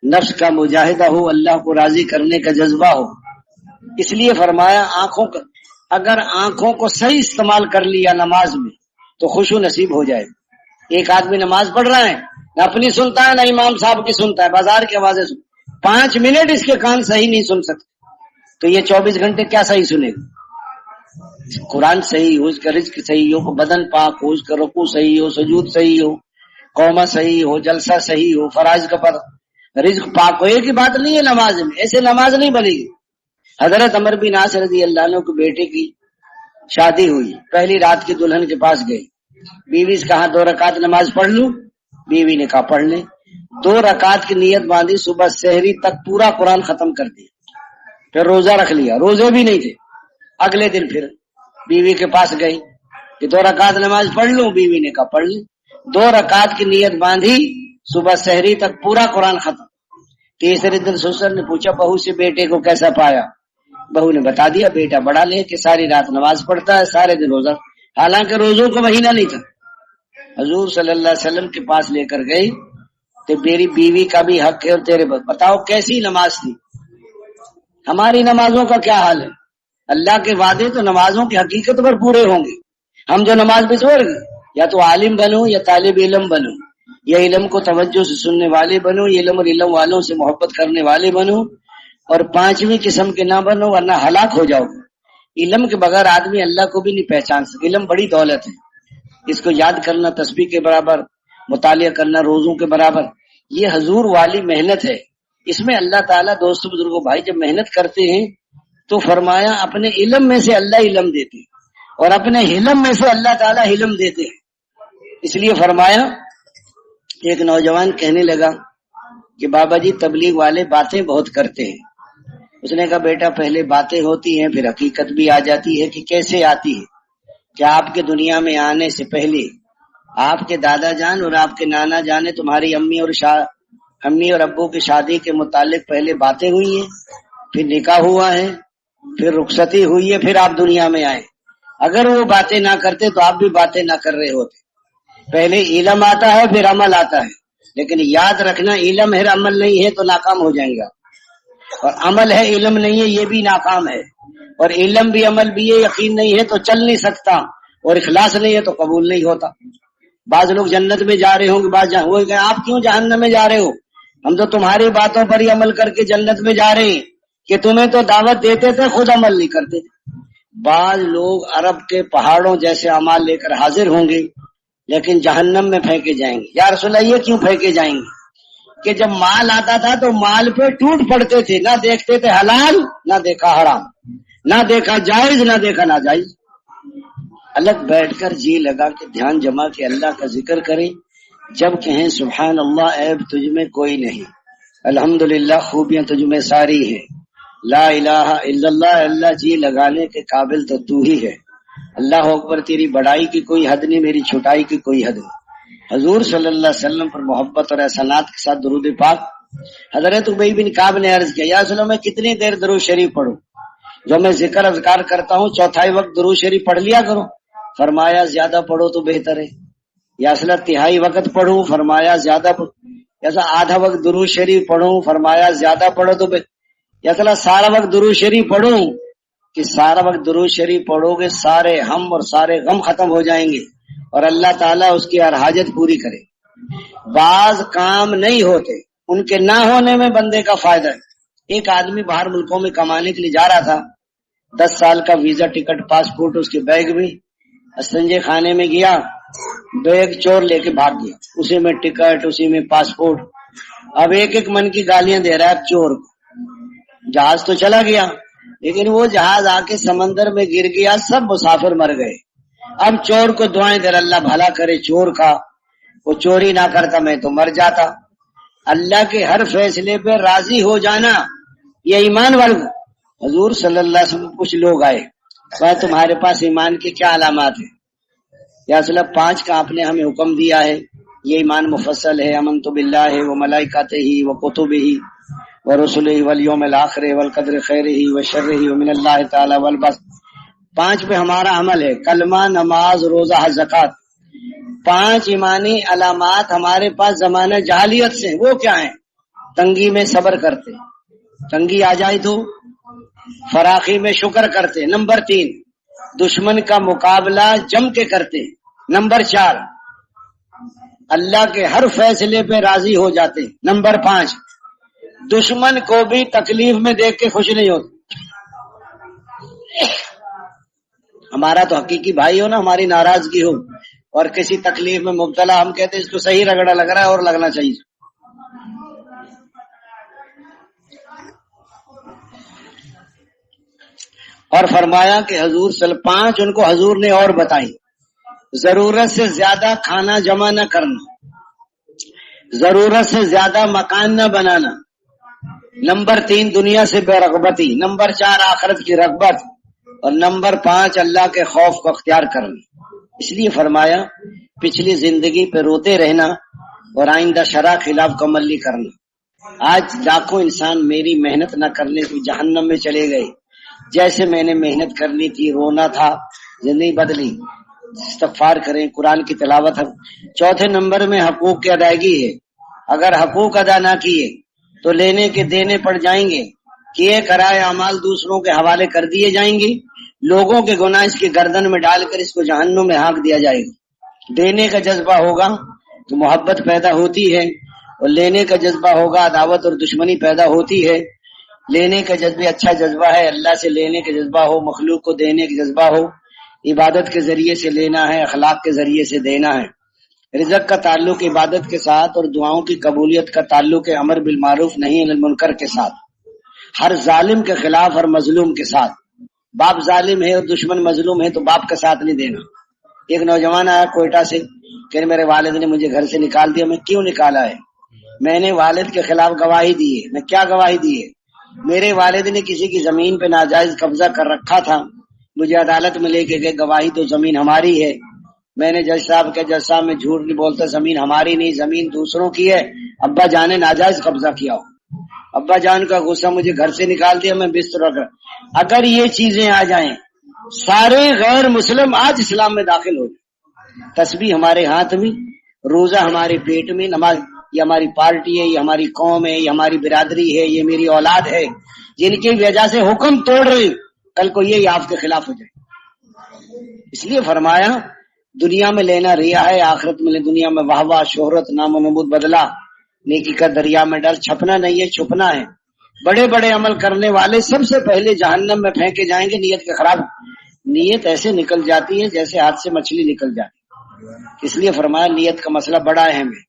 نفس کا مجاہدہ ہو، اللہ کو راضی کرنے کا جذبہ ہو۔ اس لیے فرمایا آنکھوں کا اگر آنکھوں کو صحیح استعمال کر لیا نماز میں تو خشوع نصیب ہو جائے۔ ایک آدمی نماز پڑھ رہا ہے، نہ اپنی سنتا ہے نہ امام صاحب کی سنتا ہے، بازار کی آوازیں سن، 5 منٹ اس کے کان صحیح نہیں سن سکتے تو یہ 24 گھنٹے کیا صحیح سنے گا؟ قرآن صحیح ہو، اس کا رزق صحیح ہو، بدن پاک ہو، اس کا رکوع صحیح ہو، سجود صحیح ہو، قومہ صحیح ہو، جلسہ صحیح ہو، فرائض کا پر رزق پاک ہو۔ ایک ہی بات نہیں ہے نماز میں، ایسے نماز نہیں بنے گی۔ حضرت عمر بن عاص رضی اللہ عنہ کے بیٹے کی شادی ہوئی، پہلی رات کی دلہن کے پاس گئی، بیوی سے کہا 2 رکعت نماز پڑھ لوں؟ بیوی نے کہا پڑھ لیں۔ 2 رکعت کی نیت باندھی، صبح سحری تک پورا قرآن ختم کر دیا، پھر روزہ رکھ لیا، روزے بھی نہیں تھے۔ اگلے دن پھر بیوی کے پاس گئی کہ 2 رکعت نماز پڑھ لوں؟ بیوی نے کہا پڑھ لیں۔ 2 رکعت کی نیت باندھی، صبح سحری تک پورا قرآن ختم۔ تیسرے دن سسر نے پوچھا بہو سے بیٹے کو کیسا پایا؟ بہو نے بتا دیا بیٹا بڑا لے کہ ساری رات نماز پڑھتا ہے، سارے دن روزہ، حالانکہ روزوں کا مہینہ نہیں تھا۔ حضور صلی اللہ علیہ وسلم کے پاس لے کر گئی تو میری بیوی کا بھی حق ہے اور تیرے بتاؤ کیسی نماز تھی؟ ہماری نمازوں کا کیا حال ہے؟ اللہ کے وعدے تو نمازوں کی حقیقت پر پورے ہوں گے۔ ہم جو نماز بھی چھوڑ گئے، یا تو عالم بنو یا طالب علم بنو، یا علم کو توجہ سے سننے والے بنو، یا علم اور علم والوں سے محبت کرنے والے بنو، اور 5ویں قسم کے نہ بنو ورنہ ہلاک ہو جاؤ گے۔ علم کے بغیر آدمی اللہ کو بھی نہیں پہچان سکے۔ علم بڑی دولت ہے، اس کو یاد کرنا تسبیح کے برابر، مطالعہ کرنا روزوں کے برابر، یہ حضور والی محنت ہے۔ اس میں اللہ تعالیٰ دوستوں بزرگوں بھائی جب محنت کرتے ہیں تو فرمایا اپنے علم میں سے اللہ علم دیتے اور اپنے علم میں سے اللہ تعالیٰ علم دیتے ہیں۔ اس لیے فرمایا ایک نوجوان کہنے لگا کہ بابا جی تبلیغ والے باتیں بہت کرتے ہیں۔ اس نے کہا بیٹا پہلے باتیں ہوتی ہیں پھر حقیقت بھی آ جاتی ہے۔ کہ کیسے آتی ہے؟ کہ آپ کے دنیا میں آنے سے پہلے آپ کے دادا جان اور آپ کے نانا جان نے تمہاری امی اور ابو کی شادی کے متعلق پہلے باتیں ہوئی ہیں، پھر نکاح ہوا ہے، پھر رخصتی ہوئی ہے، پھر آپ دنیا میں آئے. اگر وہ باتیں نہ کرتے تو آپ بھی باتیں نہ کر رہے ہوتے. پہلے علم آتا ہے پھر عمل آتا ہے، لیکن یاد رکھنا علم ہے عمل نہیں ہے تو ناکام ہو جائیں گا، اور عمل ہے علم نہیں ہے یہ بھی ناکام ہے، اور علم بھی عمل بھی ہے یقین نہیں ہے تو چل نہیں سکتا، اور اخلاص نہیں ہے تو قبول نہیں ہوتا. بعض لوگ جنت میں جا رہے ہوں گے، بعض آپ کیوں جہنم میں جا رہے ہو؟ ہم تو تمہاری باتوں پر ہی عمل کر کے جنت میں جا رہے ہیں کہ تمہیں تو دعوت دیتے تھے خود عمل نہیں کرتے تھے. بعض لوگ عرب کے پہاڑوں جیسے اعمال لے کر حاضر ہوں گے لیکن جہنم میں پھینکے جائیں گے. یا رسول اللہ یہ کیوں پھینکے جائیں گے؟ کہ جب مال آتا تھا تو مال پہ ٹوٹ پڑتے تھے، نہ دیکھتے تھے حلال نہ دیکھا حرام، نہ دیکھا جائز نہ دیکھا ناجائز. الگ بیٹھ کر جی لگا کے دھیان جما کے اللہ کا ذکر کریں، جب کہیں سبحان اللہ عیب تجھ میں کوئی نہیں، الحمدللہ خوبیاں تجھ میں ساری ہیں، لا الہ الا اللہ، اللہ جی لگانے کے قابل تو ہی ہے، اللہ اکبر تیری بڑائی کی کوئی حد نہیں، میری چھوٹائی کی کوئی حد نہیں. حضور صلی اللہ علیہ وسلم پر محبت اور احسانات کے ساتھ درود پاک. حضرت ابی بن کعب نے عرض کیا یا رسول اللہ میں کتنی دیر درود شریف پڑھوں؟ جو میں ذکر اذکار کرتا ہوں چوتھائی وقت درود شریف پڑھ لیا کرو. فرمایا زیادہ پڑھو تو بہتر ہے. یا اصلا تہائی وقت پڑھوں؟ فرمایا زیادہ پڑھو. یا آدھا وقت درود شریف پڑھوں؟ فرمایا زیادہ پڑھو تو یا اصلا سارا وقت درود شریف پڑھوں؟ کہ سارا وقت درود شریف پڑھو گے سارے ہم اور سارے غم ختم ہو جائیں گے اور اللہ تعالیٰ اس کی ہر حاجت پوری کرے. بعض کام نہیں ہوتے، ان کے نہ ہونے میں بندے کا فائدہ ہے. ایک آدمی باہر ملکوں میں کمانے کے لیے جا رہا تھا، 10 سال کا ویزا ٹکٹ پاسپورٹ اس کے بیگ میں، استنجے خانے میں گیا، بیگ چور لے کے بھاگ گیا، اسی میں ٹکٹ اسی میں پاسپورٹ. اب ایک ایک من کی گالیاں دے رہا ہے چور کو. جہاز تو چلا گیا لیکن وہ جہاز آ کے سمندر میں گر گیا، سب مسافر مر گئے. اب چور کو دعائیں دے اللہ بھلا کرے چور کا، وہ چوری نہ کرتا میں تو مر جاتا. اللہ کے ہر فیصلے پہ راضی ہو جانا یہ ایمان والوں. حضور صلی اللہ علیہ وسلم کچھ لوگ آئے، تمہارے پاس ایمان کی کیا علامات ہیں؟ یا رسول اللہ 5 کا آپ نے ہمیں حکم دیا ہے، یہ ایمان مفصل ہے، امنت باللہ و ملائکتہ و کتبہ و رسلہ والیوم الآخر والقدر خیرہ و شرہ ومن اللہ تعالی والبعث. 5 پہ ہمارا عمل ہے، کلمہ، نماز، روزہ، زکوٰۃ. 5 ایمانی علامات ہمارے پاس زمانہ جاہلیت سے. وہ کیا ہیں؟ تنگی میں صبر کرتے، تنگی آ جائے تو فراخی میں شکر کرتے. نمبر 3 دشمن کا مقابلہ جم کے کرتے. نمبر 4 اللہ کے ہر فیصلے پہ راضی ہو جاتے. نمبر 5 دشمن کو بھی تکلیف میں دیکھ کے خوش نہیں ہوتے. ہمارا تو حقیقی بھائی ہو نا، ہماری ناراضگی ہو اور کسی تکلیف میں مبتلا، ہم کہتے ہیں اس کو صحیح رگڑا لگ رہا ہے اور لگنا چاہیے. اور فرمایا کہ حضور 5 ان کو حضور نے اور بتائی. ضرورت سے زیادہ کھانا جمع نہ کرنا، ضرورت سے زیادہ مکان نہ بنانا. نمبر 3 دنیا سے بے رغبتی. نمبر 4 آخرت کی رغبت. اور نمبر 5 اللہ کے خوف کو اختیار کرنا. اس لیے فرمایا پچھلی زندگی پہ روتے رہنا اور آئندہ شرع خلاف کو عملی کرنا. آج لاکھوں انسان میری محنت نہ کرنے کی جہنم میں چلے گئے. جیسے میں نے محنت کرنی تھی، رونا تھا، زندگی بدلی. استغفار کریں، قرآن کی تلاوت. 4 نمبر میں حقوق کی ادائیگی ہے. اگر حقوق ادا نہ کیے تو لینے کے دینے پڑ جائیں گے، کیے کرائے اعمال دوسروں کے حوالے کر دیے جائیں گے، لوگوں کے گناہ اس کی گردن میں ڈال کر اس کو جہنم میں ہانک دیا جائے گا. دینے کا جذبہ ہوگا تو محبت پیدا ہوتی ہے، اور لینے کا جذبہ ہوگا عداوت اور دشمنی پیدا ہوتی ہے. لینے کا جذبہ اچھا جذبہ ہے، اللہ سے لینے کا جذبہ ہو، مخلوق کو دینے کا جذبہ ہو، عبادت کے ذریعے سے لینا ہے، اخلاق کے ذریعے سے دینا ہے. رزق کا تعلق عبادت کے ساتھ اور دعاؤں کی قبولیت کا تعلق امر بالمعروف نہی عن المنکر کے ساتھ، ہر ظالم کے خلاف اور مظلوم کے ساتھ. باپ ظالم ہے اور دشمن مظلوم ہے تو باپ کا ساتھ نہیں دینا. ایک نوجوان آیا کوئٹہ سے کہ میرے والد نے مجھے گھر سے نکال دیا. میں کیوں نکالا ہے؟ میں نے والد کے خلاف گواہی دی ہے. میں کیا گواہی دی ہے؟ میرے والد نے کسی کی زمین پہ ناجائز قبضہ کر رکھا تھا، مجھے عدالت میں لے کے گئے، گواہی تو زمین ہماری ہے. میں نے جج صاحب کے، جج صاحب میں جھوٹ نہیں بولتا، زمین ہماری نہیں، زمین دوسروں کی ہے، ابا جان نے ناجائز قبضہ کیا ہو. ابا جان کا غصہ مجھے گھر سے نکال دیا، میں بستر کر. اگر یہ چیزیں آ جائیں، سارے غیر مسلم آج اسلام میں داخل ہو گئے. تسبیح ہمارے ہاتھ میں، روزہ ہمارے پیٹ میں، نماز یہ ہماری پارٹی ہے، یہ ہماری قوم ہے، یہ ہماری برادری ہے، یہ میری اولاد ہے، جن کی وجہ سے حکم توڑ رہے، کل کو یہ آپ کے خلاف ہو جائے. اس لیے فرمایا دنیا میں لینا ریا ہے، آخرت میں دنیا میں واہ واہ، شہرت، نام و نمود، بدلا. نیکی کا دریا میں ڈر، چھپنا نہیں ہے، چھپنا ہے. بڑے بڑے عمل کرنے والے سب سے پہلے جہنم میں پھینکے جائیں گے نیت کے خراب. نیت ایسے نکل جاتی ہے جیسے ہاتھ سے مچھلی نکل جاتی. اس لیے فرمایا نیت کا مسئلہ بڑا اہم ہے.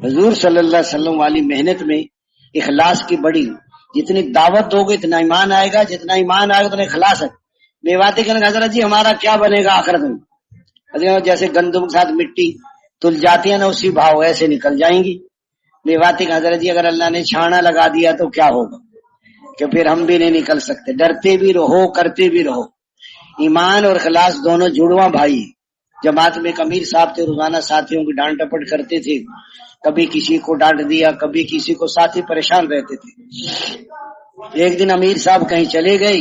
حضور صلی اللہ علیہ وسلم والی محنت میں اخلاص کی بڑی، جتنی دعوت ہوگی اتنا ایمان آئے گا، جتنا ایمان آئے گا اتنا اخلاص ہے. بے باتیں کہنے حضرت جی ہمارا کیا بنے گا آخرت میں، جیسے گندم کے ساتھ مٹی تل جاتی ہے نا، اسی بھاؤ ایسے نکل جائیں گی. بے باتیں کہ حضرت جی اگر اللہ نے چھانا لگا دیا تو کیا ہوگا، کہ پھر ہم بھی نہیں نکل سکتے. ڈرتے بھی رہو، کرتے بھی رہو. ایمان اور اخلاص دونوں جڑواں بھائی. جماعت میں ایک امیر صاحب تھے، روزانہ ساتھیوں کی ڈانٹ ٹپٹ کرتے تھے. کبھی کسی کو ڈانٹ دیا، کبھی کسی کو، ساتھی پریشان رہتے تھے. ایک دن امیر صاحب کہیں چلے گئے،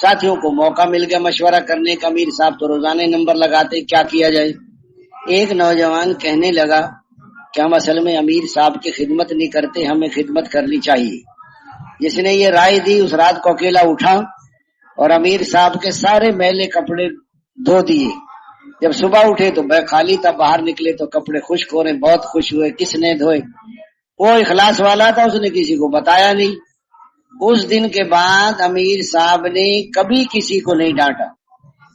ساتھیوں کو موقع مل گیا مشورہ کرنے کا. امیر صاحب تو روزانہ نمبر لگاتے، کیا کیا جائے. ایک نوجوان کہنے لگا کہ ہم اصل میں امیر صاحب کی خدمت نہیں کرتے، ہمیں خدمت کرنی چاہیے. جس نے یہ رائے دی اس رات کو اکیلا اٹھا اور امیر صاحب کے سارے میلے کپڑے دھو دیے. جب صبح اٹھے تو بیگ خالی تھا، باہر نکلے تو کپڑے خشک ہو رہے. بہت خوش ہوئے. کس نے دھوئے؟ وہ اخلاص والا تھا، اس نے کسی کو بتایا نہیں. اس دن کے بعد امیر صاحب نے کبھی کسی کو نہیں ڈانٹا.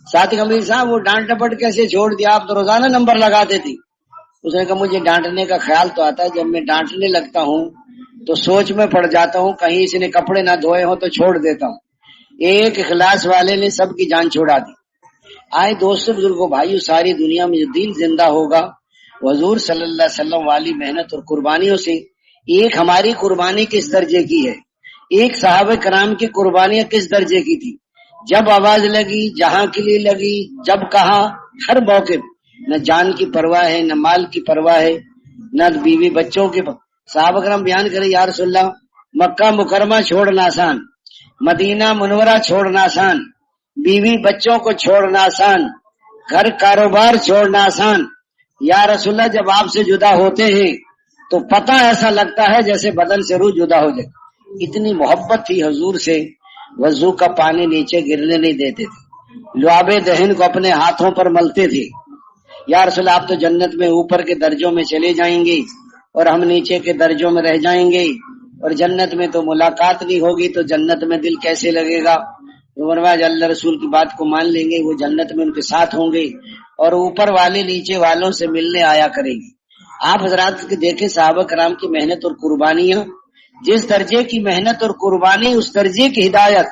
ساتھ ہی امیر صاحب وہ ڈانٹ ڈپٹ کیسے چھوڑ دیا، آپ تو روزانہ نمبر لگاتے تھے. اس نے کہا مجھے ڈانٹنے کا خیال تو آتا ہے، جب میں ڈانٹنے لگتا ہوں تو سوچ میں پڑ جاتا ہوں کہیں اس نے کپڑے نہ دھوئے ہوں تو چھوڑ دیتا ہوں. ایک اخلاص والے نے سب کی جان چھوڑا دی. آئے دوستوں بزرگوں بھائیو، ساری دنیا میں جو دین زندہ ہوگا حضور صلی اللہ علیہ وسلم والی محنت اور قربانیوں سے. ایک ہماری قربانی کس درجے کی ہے، ایک صحابہ کرام کی قربانیاں کس درجے کی تھی. جب آواز لگی، جہاں کے لیے لگی، جب کہا، ہر موقع نہ جان کی پرواہ ہے، نہ مال کی پرواہ ہے، نہ بیوی بچوں کی. صحابہ کرام بیان کرے یا رسول اللہ مکہ مکرمہ چھوڑنا آسان، مدینہ منورہ چھوڑنا آسان، بیوی بچوں کو چھوڑنا آسان، گھر کاروبار چھوڑنا آسان. یا رسول اللہ جب آپ سے جدا ہوتے ہیں تو پتہ ایسا لگتا ہے جیسے بدن سے روح جدا ہو جائے. اتنی محبت تھی حضور سے، وضو کا پانی نیچے گرنے نہیں دیتے تھے، لعاب دہن کو اپنے ہاتھوں پر ملتے تھے. یا رسول اللہ آپ تو جنت میں اوپر کے درجوں میں چلے جائیں گے اور ہم نیچے کے درجوں میں رہ جائیں گے، اور جنت میں تو ملاقات نہیں ہوگی تو جنت میں دل کیسے لگے گا. اللہ رسول کی بات کو مان لیں گے، وہ جنت میں ان کے ساتھ ہوں گے اور اوپر والے نیچے والوں سے ملنے آیا کریں گے. آپ حضرات کے دیکھیں صحابہ کرام کی محنت اور قربانیاں. جس درجے کی محنت اور قربانی اس درجے کی ہدایت،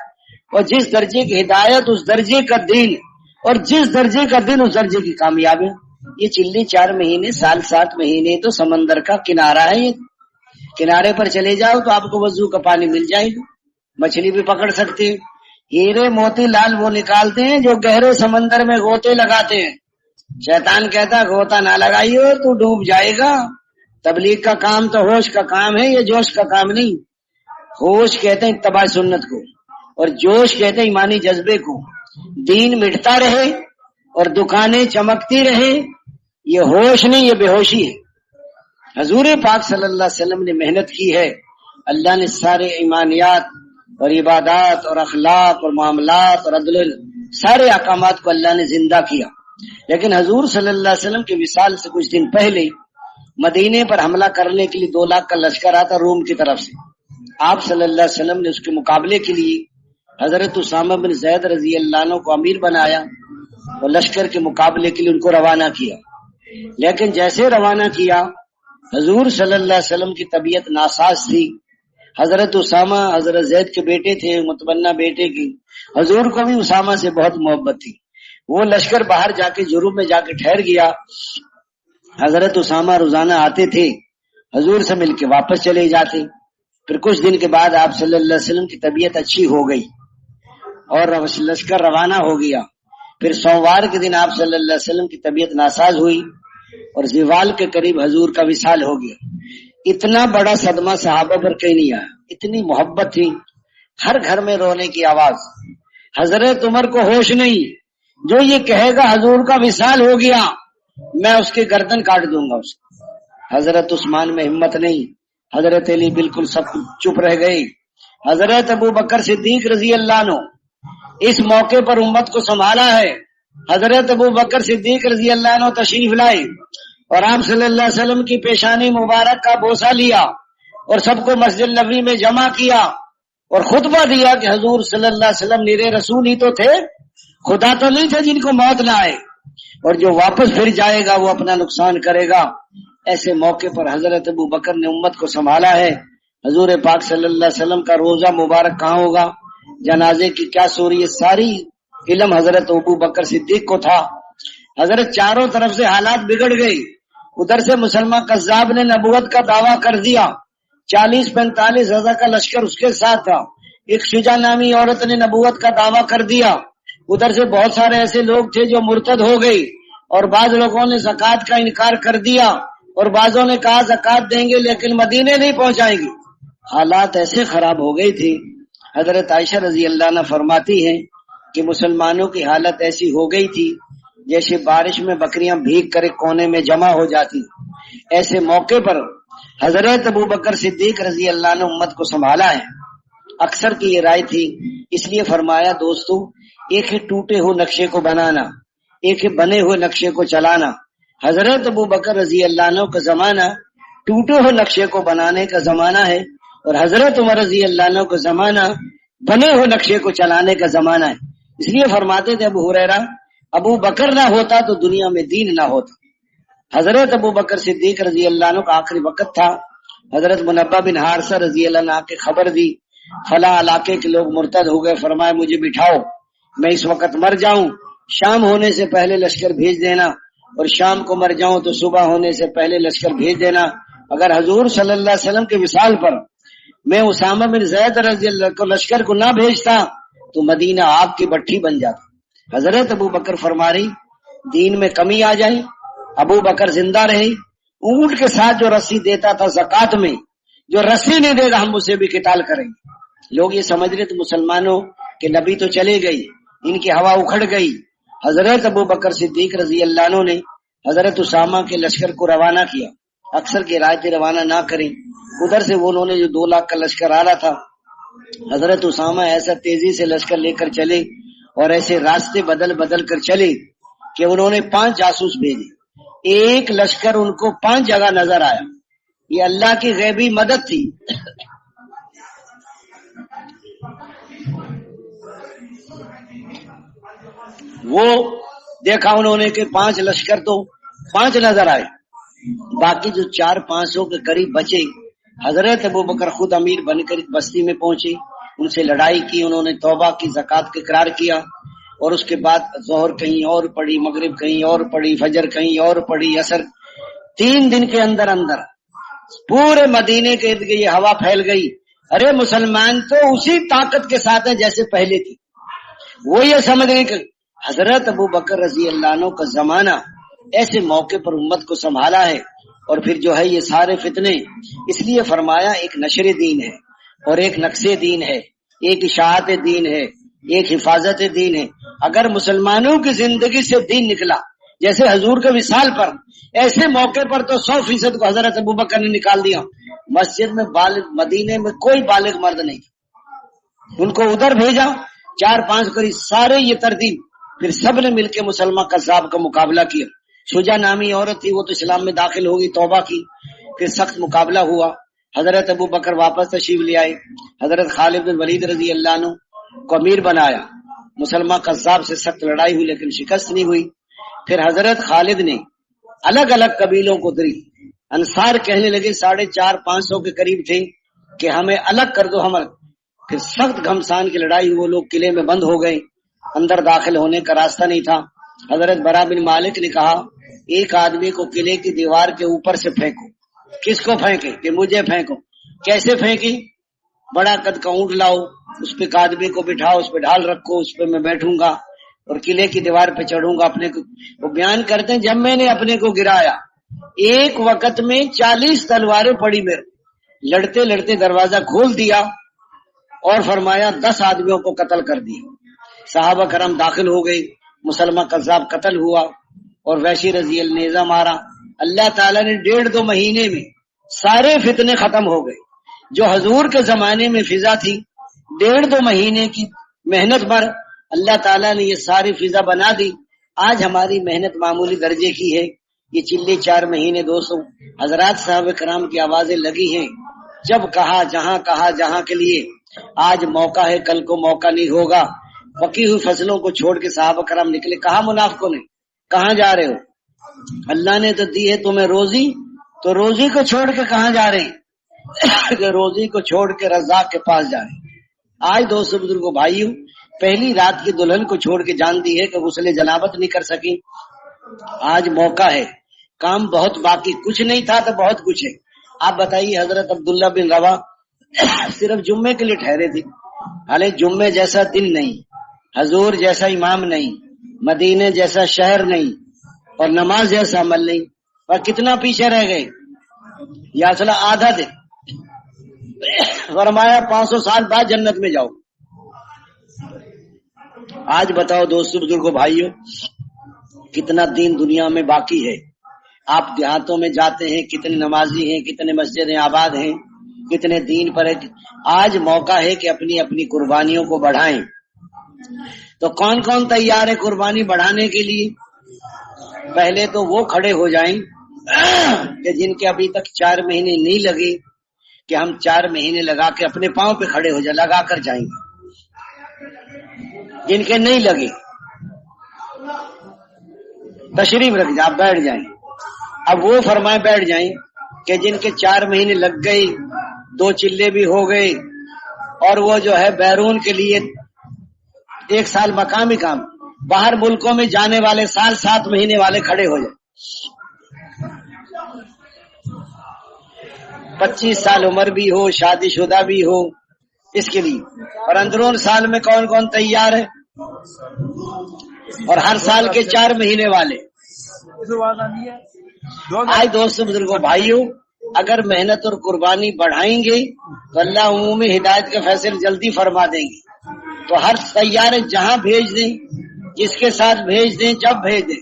اور جس درجے کی ہدایت اس درجے کا دین، اور جس درجے کا دن اس درجے کی کامیابی. یہ چلی 4 مہینے، سال 7 مہینے تو سمندر کا کنارہ ہے. یہ کنارے پر چلے جاؤ تو آپ کو وضو کا پانی مل جائے گا، مچھلی بھی پکڑ سکتے ہیں. ہیرے موتی لال وہ نکالتے ہیں جو گہرے سمندر میں غوطے لگاتے ہیں. شیطان کہتا غوطہ نہ لگائیو تو ڈوب جائے گا. تبلیغ کا کام تو ہوش کا کام ہے، یہ جوش کا کام نہیں. ہوش کہتے ہیں اتباع سنت کو، اور جوش کہتے ہیں ایمانی جذبے کو. دین مٹتا رہے اور دکانیں چمکتی رہے، یہ ہوش نہیں، یہ بے ہوشی ہے. حضور پاک صلی اللہ علیہ وسلم نے محنت کی ہے. اللہ نے سارے ایمانیات اور عبادات اور اخلاق اور معاملات اور عدل سارے احکامات کو اللہ نے زندہ کیا. لیکن حضور صلی اللہ علیہ وسلم کے وصال سے کچھ دن پہلے مدینے پر حملہ کرنے کے لیے 2 لاکھ کا لشکر آتا روم کی طرف سے. آپ صلی اللہ علیہ وسلم نے اس کے مقابلے کے لیے حضرت اسامہ بن زید رضی اللہ عنہ کو امیر بنایا اور لشکر کے مقابلے کے لیے ان کو روانہ کیا. لیکن جیسے روانہ کیا حضور صلی اللہ علیہ وسلم کی طبیعت ناساز تھی. حضرت اسامہ حضرت زید کے بیٹے تھے، متبنہ بیٹے کی. حضور کو بھی اسامہ سے بہت محبت تھی. وہ لشکر باہر جا کے جروب میں جا کے ٹھہر گیا. حضرت اسامہ روزانہ آتے تھے، حضور سے مل کے واپس چلے جاتے. پھر کچھ دن کے بعد آپ صلی اللہ علیہ وسلم کی طبیعت اچھی ہو گئی. اور لشکر روانہ ہو گیا۔ پھر سوموار کے دن آپ صلی اللہ علیہ وسلم کی طبیعت ناساز ہوئی اور زوال کے قریب حضور کا وصال ہو گیا۔ اتنا بڑا صدمہ صحابہ پر کہیں نہیں آیا، اتنی محبت تھی، ہر گھر میں رونے کی آواز۔ حضرت عمر کو ہوش نہیں، جو یہ کہے گا حضور کا وصال ہو گیا میں اس کی گردن کاٹ دوں گا اس کو۔ حضرت عثمان میں ہمت نہیں، حضرت علی بالکل سب چپ رہ گئے۔ حضرت ابو بکر صدیق رضی اللہ عنہ اس موقع پر امت کو سنبھالا ہے۔ حضرت ابو بکر صدیق رضی اللہ عنہ تشریف لائے اور آپ صلی اللہ علیہ وسلم کی پیشانی مبارک کا بوسہ لیا اور سب کو مسجد نبوی میں جمع کیا اور خطبہ دیا کہ حضور صلی اللہ علیہ وسلم نیرے رسول ہی تو تھے، خدا تو نہیں تھے جن کو موت نہ آئے، اور جو واپس پھر جائے گا وہ اپنا نقصان کرے گا۔ ایسے موقع پر حضرت ابو بکر نے امت کو سنبھالا ہے۔ حضور پاک صلی اللہ علیہ وسلم کا روزہ مبارک کہاں ہوگا، جنازے کی کیا سوری، ساری علم حضرت ابو بکر صدیق کو تھا۔ حضرت چاروں طرف سے حالات بگڑ گئی، ادھر سے مسلمان قذاب نے نبوت کا دعویٰ کر دیا، 40-45 ہزار کا لشکر اس کے ساتھ تھا۔ ایک شجاع نامی عورت نے نبوت کا دعویٰ کر دیا، ادھر سے بہت سارے ایسے لوگ تھے جو مرتد ہو گئی، اور بعض لوگوں نے زکوٰۃ کا انکار کر دیا، اور بعضوں نے کہا زکوٰۃ دیں گے لیکن مدینے نہیں پہنچائیں گے۔ حالات ایسے خراب ہو گئی تھی۔ حضرت عائشہ رضی اللہ عنہ فرماتی ہیں کہ مسلمانوں کی حالت ایسی ہو گئی تھی جیسے بارش میں بکریاں بھیگ کر ایک کونے میں جمع ہو جاتی۔ ایسے موقع پر حضرت ابو بکر صدیق رضی اللہ عنہ امت کو سنبھالا ہے۔ اکثر کی یہ رائے تھی، اس لیے فرمایا دوستو، ایک ہے ٹوٹے ہوئے نقشے کو بنانا، ایک ہے بنے ہوئے نقشے کو چلانا۔ حضرت ابو بکر رضی اللہ عنہ کا زمانہ ٹوٹے ہوئے نقشے کو بنانے کا زمانہ ہے، اور حضرت عمر رضی اللہ عنہ کا زمانہ بنے ہوئے نقشے کو چلانے کا زمانہ ہے۔ اس لیے فرماتے تھے ابو ہریرہ، ابو بکر نہ ہوتا تو دنیا میں دین نہ ہوتا۔ حضرت ابو بکر صدیق رضی اللہ عنہ کا آخری وقت تھا۔ حضرت منبہ بن حارثہ رضی اللہ عنہ کے خبر دی، فلاں علاقے کے لوگ مرتد ہو گئے، فرمایا مجھے بٹھاؤ، میں اس وقت مر جاؤں، شام ہونے سے پہلے لشکر بھیج دینا، اور شام کو مر جاؤں تو صبح ہونے سے پہلے لشکر بھیج دینا۔ اگر حضور صلی اللہ علیہ وسلم کے وصال پر میں اسامہ بن زید رضی اللہ کو لشکر کو نہ بھیجتا تو مدینہ آگ کی بٹھی بن جاتا۔ حضرت ابو بکر فرما رہی دین میں کمی آ جائے، ابو بکر زندہ رہے، اونٹ کے ساتھ جو رسی دیتا تھا زکوٰۃ میں، جو رسی نہیں دے گا ہم اسے بھی قتال کریں گے۔ لوگ یہ سمجھ رہے تھے مسلمانوں کے نبی تو چلے گئی، ان کی ہوا اکھڑ گئی۔ حضرت ابو بکر صدیق رضی اللہ عنہ نے حضرت اسامہ کے لشکر کو روانہ کیا۔ اکثر کی رائے تھی روانہ نہ کریں، ادھر سے وہ انہوں نے جو 2 لاکھ کا لشکر آ رہا تھا، حضرت اسامہ ایسا تیزی سے لشکر لے کر چلے اور ایسے راستے بدل بدل کر چلے کہ انہوں نے 5 جاسوس بھیجے، ایک لشکر ان کو 5 جگہ نظر آیا۔ یہ اللہ کی غیبی مدد تھی۔ وہ دیکھا انہوں نے کہ 5 لشکر تو 5 نظر آئے، باقی جو 400-500 کے قریب بچے، حضرت ابو بکر خود امیر بن کر بستی میں پہنچے، ان سے لڑائی کی، انہوں نے توبہ کی، زکوٰۃ کا اقرار کیا، اور اس کے بعد ظہر کہیں اور پڑی، مغرب کہیں اور پڑی، فجر کہیں اور پڑی، عصر۔ 3 دن کے اندر اندر پورے مدینے کے ارد گرد یہ ہوا پھیل گئی، ارے مسلمان تو اسی طاقت کے ساتھ ہیں جیسے پہلے تھی۔ وہ یہ سمجھ رہے کہ حضرت ابو بکر رضی اللہ عنہ کا زمانہ ایسے موقع پر امت کو سنبھالا ہے، اور پھر جو ہے یہ سارے فتنے۔ اس لیے فرمایا ایک نشر دین ہے، اور ایک نقص دین ہے، ایک اشاعت دین ہے، ایک حفاظت دین ہے۔ اگر مسلمانوں کی زندگی سے دین نکلا جیسے حضور کے وصال پر، ایسے موقع پر تو 100% کو حضرت ابو بکر نے نکال دیا۔ مسجد میں مدینے میں کوئی بالغ مرد نہیں، ان کو ادھر بھیجا، 4-5 قریب سارے یہ ترتیب، پھر سب نے مل کے مسلمان قذاب کا مقابلہ کیا۔ شجاع نامی عورت تھی، وہ تو اسلام میں داخل ہوگی، توبہ کی، پھر سخت مقابلہ ہوا۔ حضرت ابو بکر واپس تشریف لے آئے، حضرت خالد بن ولید رضی اللہ عنہ کو امیر بنایا۔ مسلمان قذاب سے سخت لڑائی ہوئی لیکن شکست نہیں ہوئی۔ پھر حضرت خالد نے الگ الگ قبیلوں کو دری، انصار کہنے لگے 450-500 کے قریب تھے کہ ہمیں الگ کر دو، ہم الگ۔ پھر سخت گھمسان کی لڑائی ہوئی، وہ لوگ قلعے میں بند ہو گئے، اندر داخل ہونے کا راستہ نہیں تھا۔ حضرت برا بن مالک نے کہا ایک آدمی کو قلعے کی دیوار کے اوپر سے پھینکو۔ کس کو پھینکے؟ کہ مجھے پھینکو۔ کیسے پھینکی؟ بڑا قد کا اونٹ لاؤ، اس پہ ایک آدمی کو بٹھاؤ، اس پہ ڈھال رکھو، اس پہ میں بیٹھوں گا اور قلعے کی دیوار پہ چڑھوں گا اپنے کو. وہ بیان کرتے ہیں جب میں نے اپنے کو گرایا ایک وقت میں 40 تلواریں پڑی میرے، لڑتے لڑتے دروازہ کھول دیا اور فرمایا 10 آدمیوں کو قتل کر دیا. صحابہ کرام داخل ہو گئے، مسلمہ قذاب قتل ہوا اور وحشی رضی اللہ نیزہ مارا. اللہ تعالیٰ نے 1.5-2 مہینے میں سارے فتنے ختم ہو گئے. جو حضور کے زمانے میں فضا تھی 1.5-2 مہینے کی محنت پر اللہ تعالیٰ نے یہ ساری فضا بنا دی. آج ہماری محنت معمولی درجے کی ہے. یہ چلے 4 مہینے 200 حضرات صحابہ کرام کی آوازیں لگی ہیں. جب کہا جہاں کے لیے آج موقع ہے، کل کو موقع نہیں ہوگا. پکی ہوئی فصلوں کو چھوڑ کے صحابہ کرام نکلے. کہا منافقوں نے کہاں جا رہے ہو؟ اللہ نے تو دی ہے تمہیں روزی، تو روزی کو چھوڑ کے کہاں جا رہے ہیں؟ کہ روزی کو چھوڑ کے رزاق کے پاس جا رہے ہیں. آج دوستو بزرگوں بھائیوں، پہلی رات کی دلہن کو چھوڑ کے جانتی ہے کہ غسل جنابت نہیں کر سکی. آج موقع ہے، کام بہت باقی، کچھ نہیں تھا تو بہت کچھ ہے. آپ بتائیے حضرت عبداللہ بن روا صرف جمعے کے لیے ٹھہرے تھے، حالانکہ جمعے جیسا دن نہیں، حضور جیسا امام نہیں، مدینے جیسا شہر نہیں اور نماز جیسا عمل نہیں، اور کتنا پیچھے رہ گئے. یا اصلا آدھا دن فرمایا 500 سال بعد جنت میں جاؤ. آج بتاؤ دوستو بزرگوں بھائیوں، کتنا دین دنیا میں باقی ہے. آپ دیہاتوں میں جاتے ہیں، کتنے نمازی ہیں، کتنے مسجدیں آباد ہیں، کتنے دین پر ہے. آج موقع ہے کہ اپنی اپنی قربانیوں کو بڑھائیں. تو کون کون تیار ہے قربانی بڑھانے کے لیے؟ پہلے تو وہ کھڑے ہو جائیں کہ جن کے ابھی تک 4 مہینے نہیں لگے، کہ ہم 4 مہینے لگا کے اپنے پاؤں پہ کھڑے ہو جائیں، لگا کر جائیں گے. جن کے نہیں لگے تشریف رکھ جائیں، آپ بیٹھ جائیں. اب وہ فرمائے بیٹھ جائیں کہ جن کے 4 مہینے لگ گئے، 2 چلے بھی ہو گئے، اور وہ جو ہے بیرون کے لیے 1 سال مقامی کام، باہر ملکوں میں جانے والے سال 7 مہینے والے کھڑے ہو جائیں. 25 سال عمر بھی ہو، شادی شدہ بھی ہو، اس کے لیے. اور اندرون سال میں کون کون تیار ہے؟ اور ہر سال کے 4 مہینے والے. آج دوستو بزرگوں بھائیوں، اگر محنت اور قربانی بڑھائیں گے تو اللہ عمومی ہدایت کے فیصلے جلدی فرما دیں گے. تو ہر تیار ہے، جہاں بھیج دیں، جس کے ساتھ بھیج دیں، جب بھیج دیں،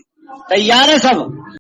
تیار ہے سب.